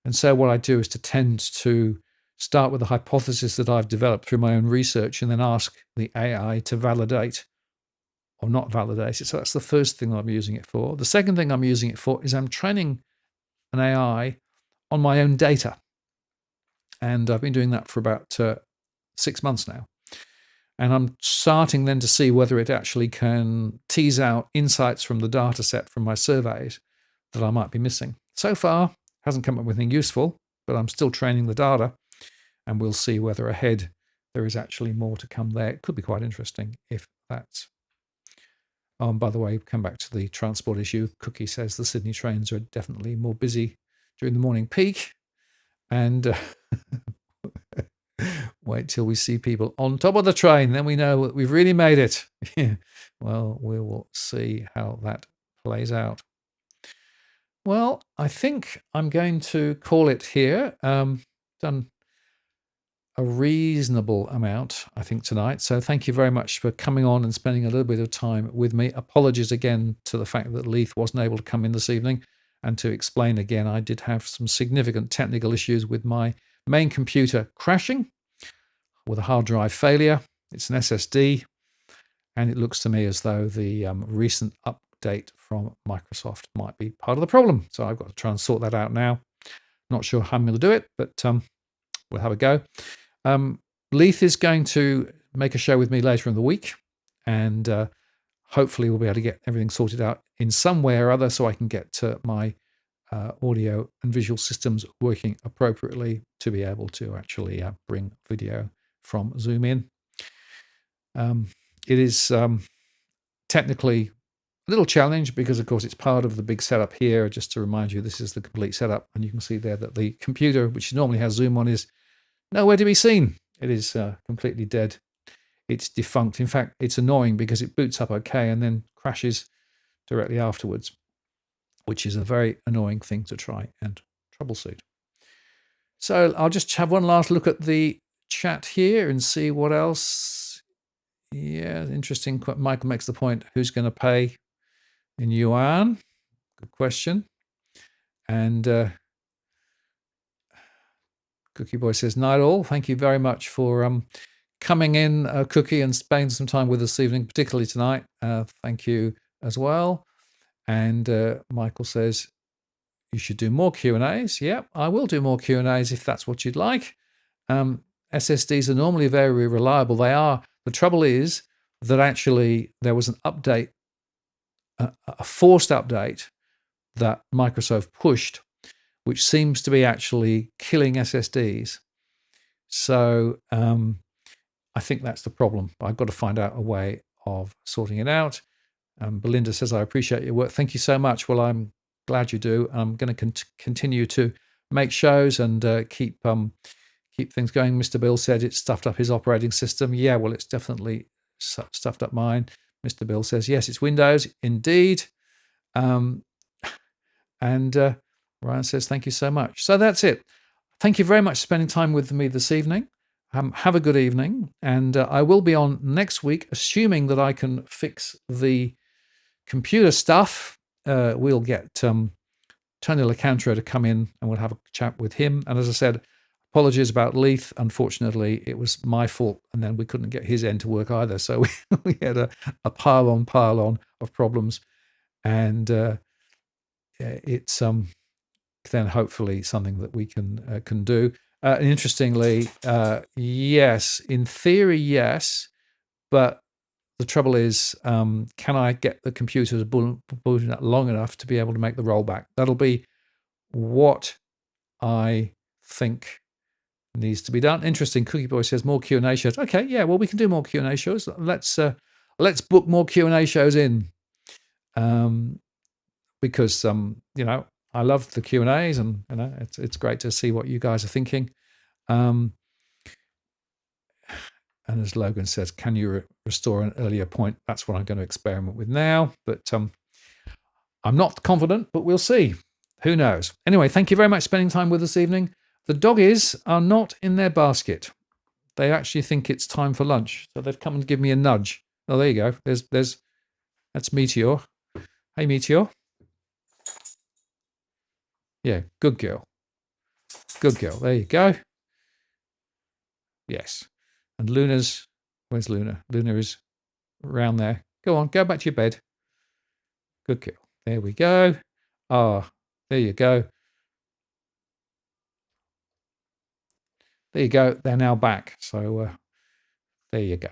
Speaker 1: And so what I do is to tend to start with a hypothesis that I've developed through my own research and then ask the AI to validate or not validate it. So that's the first thing I'm using it for. The second thing I'm using it for is I'm training an AI on my own data. And I've been doing that for about 6 months now. And I'm starting then to see whether it actually can tease out insights from the data set from my surveys that I might be missing. So far, hasn't come up with anything useful, but I'm still training the data, and we'll see whether ahead there is actually more to come there. It could be quite interesting if that's... Oh, and by the way, come back to the transport issue. Cookie says the Sydney trains are definitely more busy during the morning peak, and wait till we see people on top of the train, then we know we've really made it. Well, we will see how that plays out. Well, I think I'm going to call it here. Done a reasonable amount, I think, tonight. So thank you very much for coming on and spending a little bit of time with me. Apologies again to the fact that Leith wasn't able to come in this evening. And to explain again, I did have some significant technical issues with my main computer crashing with a hard drive failure. It's an SSD. And it looks to me as though the recent update from Microsoft might be part of the problem. So I've got to try and sort that out now. Not sure how I'm going to do it, but we'll have a go. Leith is going to make a show with me later in the week. And hopefully we'll be able to get everything sorted out in some way or other so I can get my audio and visual systems working appropriately to be able to actually bring video from Zoom in. It is technically a little challenge because, of course, it's part of the big setup here. Just to remind you, this is the complete setup. And you can see there that the computer, which normally has Zoom on, is nowhere to be seen. It is completely dead. It's defunct. In fact, it's annoying because it boots up okay and then crashes directly afterwards, which is a very annoying thing to try and troubleshoot. So I'll just have one last look at the chat here and see what else. Yeah, interesting. Michael makes the point, who's going to pay in yuan? Good question. And Cookie Boy says, night all. Thank you very much for coming in, Cookie, and spending some time with us this evening, particularly tonight. Thank you as well. And Michael says, you should do more Q&As. Yeah, I will do more Q&As if that's what you'd like. SSDs are normally very reliable. They are. The trouble is that actually there was an update, a forced update that Microsoft pushed, which seems to be actually killing SSDs. So I think that's the problem. I've got to find out a way of sorting it out. Belinda says, I appreciate your work. Thank you so much. Well, I'm glad you do. I'm going to continue to make shows and keep things going. Mr. Bill said it stuffed up his operating system. Yeah, well, it's definitely stuffed up mine. Mr. Bill says, yes, it's Windows, indeed. And Ryan says, thank you so much. So that's it. Thank you very much for spending time with me this evening. Have a good evening. And I will be on next week, assuming that I can fix the computer stuff. We'll get Tony Lacantro to come in and we'll have a chat with him. And as I said, apologies about Leith. Unfortunately, it was my fault, and then we couldn't get his end to work either. So we had a pile on of problems, and it's then hopefully something that we can do. And interestingly, yes, in theory, yes, but the trouble is, can I get the computer to boot up long enough to be able to make the rollback? That'll be what I think needs to be done. Interesting. Cookie Boy says more Q&A shows. Okay, yeah, well, we can do more Q&A shows. Let's book more Q&A shows in, because I love the Q&As, and it's great to see what you guys are thinking. And as Logan says, can you restore an earlier point? That's what I'm going to experiment with now. But I'm not confident, but we'll see. Who knows? Anyway, thank you very much for spending time with us this evening. The doggies are not in their basket. They actually think it's time for lunch. So they've come and give me a nudge. Oh, there you go. That's Meteor. Hey, Meteor. Yeah, good girl. Good girl. There you go. Yes. And where's Luna? Luna is around there. Go on, go back to your bed. Good girl. There we go. Ah, there you go. There you go. They're now back. So there you go.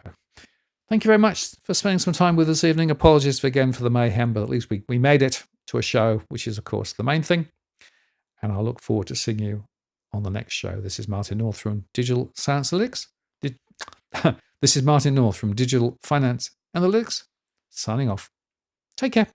Speaker 1: Thank you very much for spending some time with us this evening. Apologies again for the mayhem, but at least we made it to a show, which is, of course, the main thing. And I look forward to seeing you on the next show. This is Martin North from Digital Science Analytics. This is Martin North from Digital Finance Analytics, signing off. Take care.